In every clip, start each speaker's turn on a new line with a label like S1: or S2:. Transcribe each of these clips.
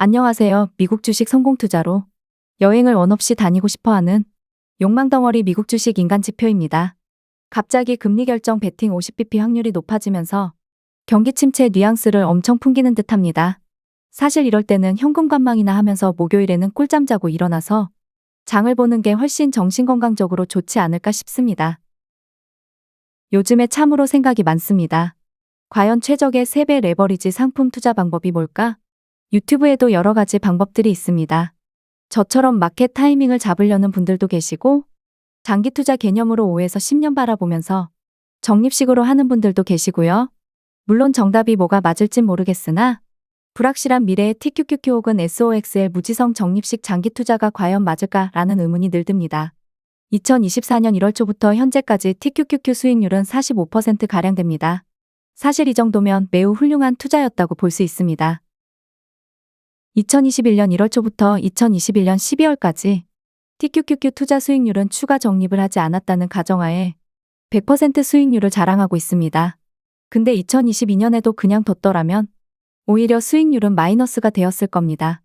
S1: 안녕하세요. 미국 주식 성공 투자로 여행을 원 없이 다니고 싶어하는 욕망덩어리 미국 주식 인간지표입니다. 갑자기 금리 결정 베팅 50bp 확률이 높아지면서 경기 침체 뉘앙스를 엄청 풍기는 듯합니다. 사실 이럴 때는 현금 관망이나 하면서 목요일에는 꿀잠 자고 일어나서 장을 보는 게 훨씬 정신건강적으로 좋지 않을까 싶습니다. 요즘에 참으로 생각이 많습니다. 과연 최적의 3배 레버리지 상품 투자 방법이 뭘까? 유튜브에도 여러 가지 방법들이 있습니다. 저처럼 마켓 타이밍을 잡으려는 분들도 계시고 장기 투자 개념으로 5에서 10년 바라보면서 적립식으로 하는 분들도 계시고요. 물론 정답이 뭐가 맞을진 모르겠으나 불확실한 미래의 TQQQ 혹은 SOXL 무지성 적립식 장기 투자가 과연 맞을까라는 의문이 늘 듭니다. 2024년 1월 초부터 현재까지 TQQQ 수익률은 45%가량 됩니다. 사실 이 정도면 매우 훌륭한 투자였다고 볼 수 있습니다. 2021년 1월 초부터 2021년 12월까지 TQQQ 투자 수익률은 추가 적립을 하지 않았다는 가정하에 100% 수익률을 자랑하고 있습니다. 근데 2022년에도 그냥 뒀더라면 오히려 수익률은 마이너스가 되었을 겁니다.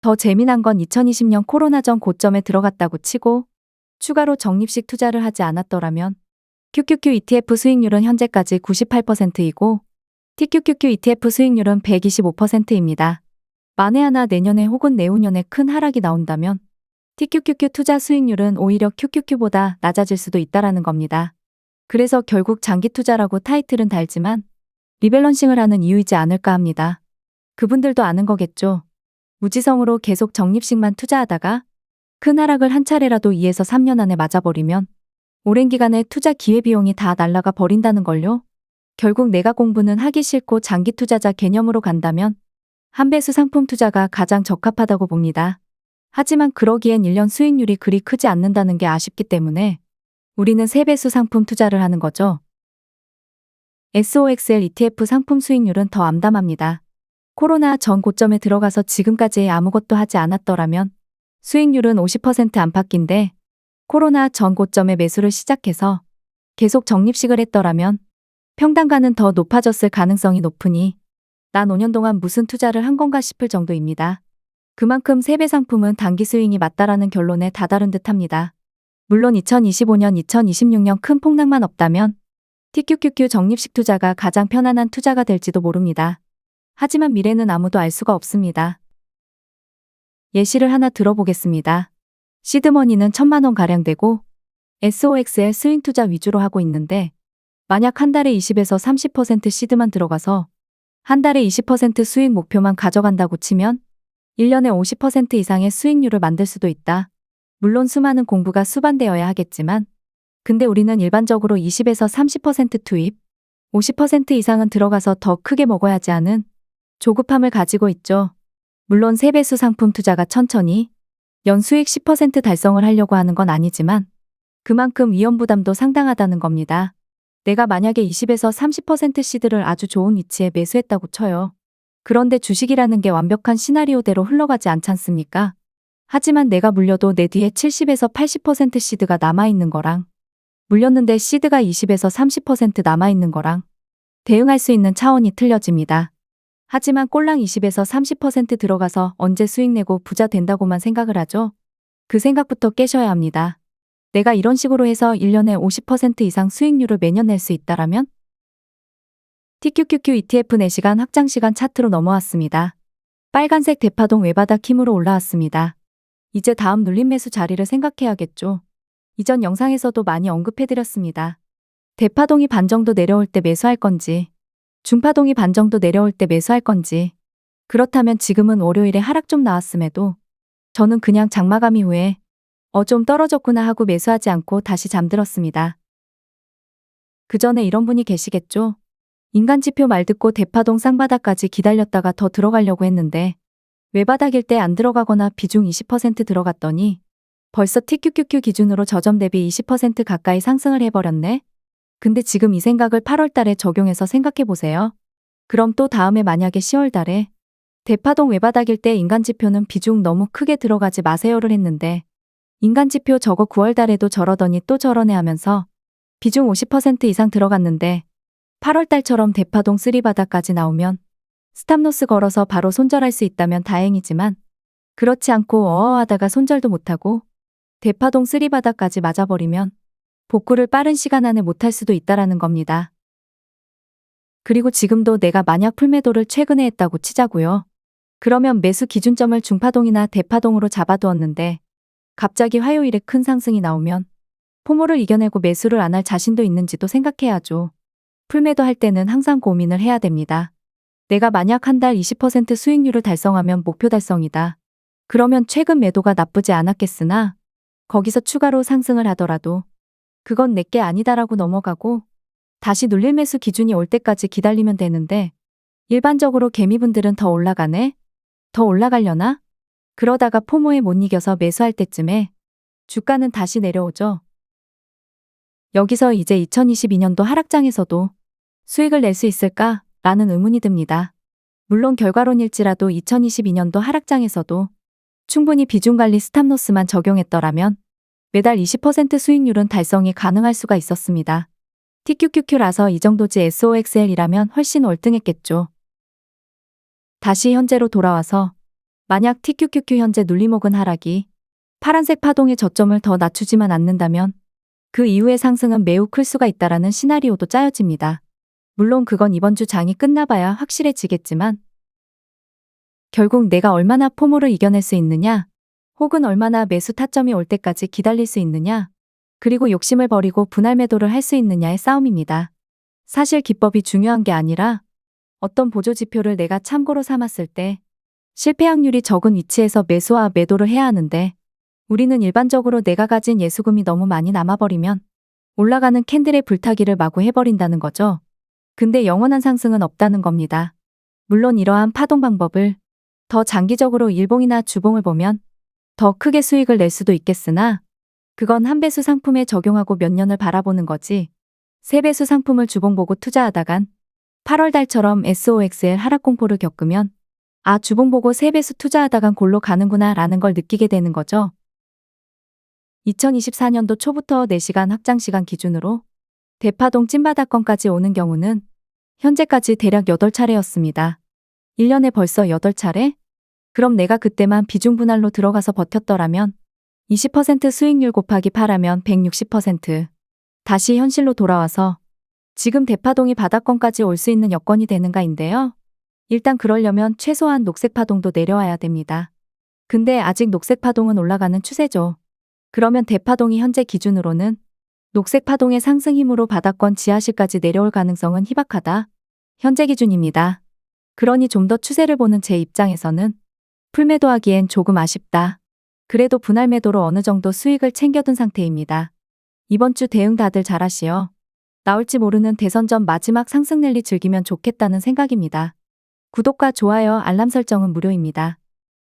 S1: 더 재미난 건 2020년 코로나 전 고점에 들어갔다고 치고 추가로 적립식 투자를 하지 않았더라면 QQQ ETF 수익률은 현재까지 98%이고 TQQQ ETF 수익률은 125%입니다. 만에 하나 내년에 혹은 내후년에 큰 하락이 나온다면 TQQQ 투자 수익률은 오히려 QQQ보다 낮아질 수도 있다라는 겁니다. 그래서 결국 장기 투자라고 타이틀은 달지만 리밸런싱을 하는 이유이지 않을까 합니다. 그분들도 아는 거겠죠. 무지성으로 계속 적립식만 투자하다가 큰 하락을 한 차례라도 2에서 3년 안에 맞아버리면 오랜 기간의 투자 기회비용이 다 날아가 버린다는 걸요. 결국 내가 공부는 하기 싫고 장기 투자자 개념으로 간다면 한배수 상품 투자가 가장 적합하다고 봅니다. 하지만 그러기엔 1년 수익률이 그리 크지 않는다는 게 아쉽기 때문에 우리는 3배수 상품 투자를 하는 거죠. SOXL ETF 상품 수익률은 더 암담합니다. 코로나 전 고점에 들어가서 지금까지 아무것도 하지 않았더라면 수익률은 50% 안팎인데 코로나 전 고점에 매수를 시작해서 계속 적립식을 했더라면 평단가는 더 높아졌을 가능성이 높으니 난 5년 동안 무슨 투자를 한 건가 싶을 정도입니다. 그만큼 3배 상품은 단기 스윙이 맞다라는 결론에 다다른 듯합니다. 물론 2025년, 2026년 큰 폭락만 없다면 TQQQ 적립식 투자가 가장 편안한 투자가 될지도 모릅니다. 하지만 미래는 아무도 알 수가 없습니다. 예시를 하나 들어보겠습니다. 시드머니는 1000만 원가량 되고 SOXL 스윙 투자 위주로 하고 있는데 만약 한 달에 20에서 30% 시드만 들어가서 한 달에 20% 수익 목표만 가져간다고 치면 1년에 50% 이상의 수익률을 만들 수도 있다. 물론 수많은 공부가 수반되어야 하겠지만 근데 우리는 일반적으로 20에서 30% 투입, 50% 이상은 들어가서 더 크게 먹어야 하지 않은 조급함을 가지고 있죠. 물론 3배수 상품 투자가 천천히 연수익 10% 달성을 하려고 하는 건 아니지만 그만큼 위험부담도 상당하다는 겁니다. 내가 만약에 20에서 30% 시드를 아주 좋은 위치에 매수했다고 쳐요. 그런데 주식이라는 게 완벽한 시나리오대로 흘러가지 않잖습니까? 하지만 내가 물려도 내 뒤에 70에서 80% 시드가 남아있는 거랑 물렸는데 시드가 20에서 30% 남아있는 거랑 대응할 수 있는 차원이 틀려집니다. 하지만 꼴랑 20에서 30% 들어가서 언제 수익 내고 부자 된다고만 생각을 하죠? 그 생각부터 깨셔야 합니다. 내가 이런 식으로 해서 1년에 50% 이상 수익률을 매년 낼 수 있다라면? TQQQ ETF 4시간 확장시간 차트로 넘어왔습니다. 빨간색 대파동 외바닥 힘으로 올라왔습니다. 이제 다음 눌림 매수 자리를 생각해야겠죠. 이전 영상에서도 많이 언급해드렸습니다. 대파동이 반 정도 내려올 때 매수할 건지, 중파동이 반 정도 내려올 때 매수할 건지, 그렇다면 지금은 월요일에 하락 좀 나왔음에도 저는 그냥 장마감 이후에 좀 떨어졌구나 하고 매수하지 않고 다시 잠들었습니다. 그 전에 이런 분이 계시겠죠? 인간지표 말 듣고 대파동 쌍바닥까지 기다렸다가 더 들어가려고 했는데 외바닥일 때 안 들어가거나 비중 20% 들어갔더니 벌써 TQQQ 기준으로 저점 대비 20% 가까이 상승을 해버렸네? 근데 지금 이 생각을 8월 달에 적용해서 생각해보세요. 그럼 또 다음에 만약에 10월 달에 대파동 외바닥일 때 인간지표는 비중 너무 크게 들어가지 마세요를 했는데 인간지표 저거 9월 달에도 저러더니 또 저러네 하면서 비중 50% 이상 들어갔는데 8월 달처럼 대파동 3바닥까지 나오면 스탑로스 걸어서 바로 손절할 수 있다면 다행이지만 그렇지 않고 어어하다가 손절도 못하고 대파동 쓰리바닥까지 맞아버리면 복구를 빠른 시간 안에 못할 수도 있다라는 겁니다. 그리고 지금도 내가 만약 풀매도를 최근에 했다고 치자고요. 그러면 매수 기준점을 중파동이나 대파동으로 잡아두었는데 갑자기 화요일에 큰 상승이 나오면 포모를 이겨내고 매수를 안 할 자신도 있는지도 생각해야죠. 풀매도 할 때는 항상 고민을 해야 됩니다. 내가 만약 한 달 20% 수익률을 달성하면 목표 달성이다. 그러면 최근 매도가 나쁘지 않았겠으나 거기서 추가로 상승을 하더라도 그건 내게 아니다라고 넘어가고 다시 눌릴 매수 기준이 올 때까지 기다리면 되는데 일반적으로 개미분들은 더 올라가네? 더 올라가려나? 그러다가 포모에 못 이겨서 매수할 때쯤에 주가는 다시 내려오죠. 여기서 이제 2022년도 하락장에서도 수익을 낼 수 있을까? 라는 의문이 듭니다. 물론 결과론일지라도 2022년도 하락장에서도 충분히 비중관리 스탑로스만 적용했더라면 매달 20% 수익률은 달성이 가능할 수가 있었습니다. TQQQ라서 이 정도지 SOXL이라면 훨씬 월등했겠죠. 다시 현재로 돌아와서 만약 TQQQ 현재 눌림목은 하락이 파란색 파동의 저점을 더 낮추지만 않는다면 그 이후의 상승은 매우 클 수가 있다라는 시나리오도 짜여집니다. 물론 그건 이번 주 장이 끝나봐야 확실해지겠지만 결국 내가 얼마나 포모를 이겨낼 수 있느냐 혹은 얼마나 매수 타점이 올 때까지 기다릴 수 있느냐 그리고 욕심을 버리고 분할 매도를 할 수 있느냐의 싸움입니다. 사실 기법이 중요한 게 아니라 어떤 보조 지표를 내가 참고로 삼았을 때 실패 확률이 적은 위치에서 매수와 매도를 해야 하는데 우리는 일반적으로 내가 가진 예수금이 너무 많이 남아버리면 올라가는 캔들의 불타기를 마구 해버린다는 거죠. 근데 영원한 상승은 없다는 겁니다. 물론 이러한 파동 방법을 더 장기적으로 일봉이나 주봉을 보면 더 크게 수익을 낼 수도 있겠으나 그건 한 배수 상품에 적용하고 몇 년을 바라보는 거지. 세 배수 상품을 주봉 보고 투자하다간 8월 달처럼 SOXL 하락 공포를 겪으면 아 주봉 보고 세 배수 투자하다간 골로 가는구나 라는 걸 느끼게 되는 거죠. 2024년도 초부터 4시간 확장시간 기준으로 대파동 찐바닥권까지 오는 경우는 현재까지 대략 8차례였습니다. 1년에 벌써 8차례? 그럼 내가 그때만 비중 분할로 들어가서 버텼더라면 20% 수익률 곱하기 8하면 160%. 다시 현실로 돌아와서 지금 대파동이 바닥권까지 올 수 있는 여건이 되는가인데요. 일단 그러려면 최소한 녹색 파동도 내려와야 됩니다. 근데 아직 녹색 파동은 올라가는 추세죠. 그러면 대파동이 현재 기준으로는 녹색 파동의 상승 힘으로 바닥권 지하실까지 내려올 가능성은 희박하다. 현재 기준입니다. 그러니 좀 더 추세를 보는 제 입장에서는 풀매도하기엔 조금 아쉽다. 그래도 분할 매도로 어느 정도 수익을 챙겨둔 상태입니다. 이번 주 대응 다들 잘하시어. 나올지 모르는 대선 전 마지막 상승 랠리 즐기면 좋겠다는 생각입니다. 구독과 좋아요, 알람 설정은 무료입니다.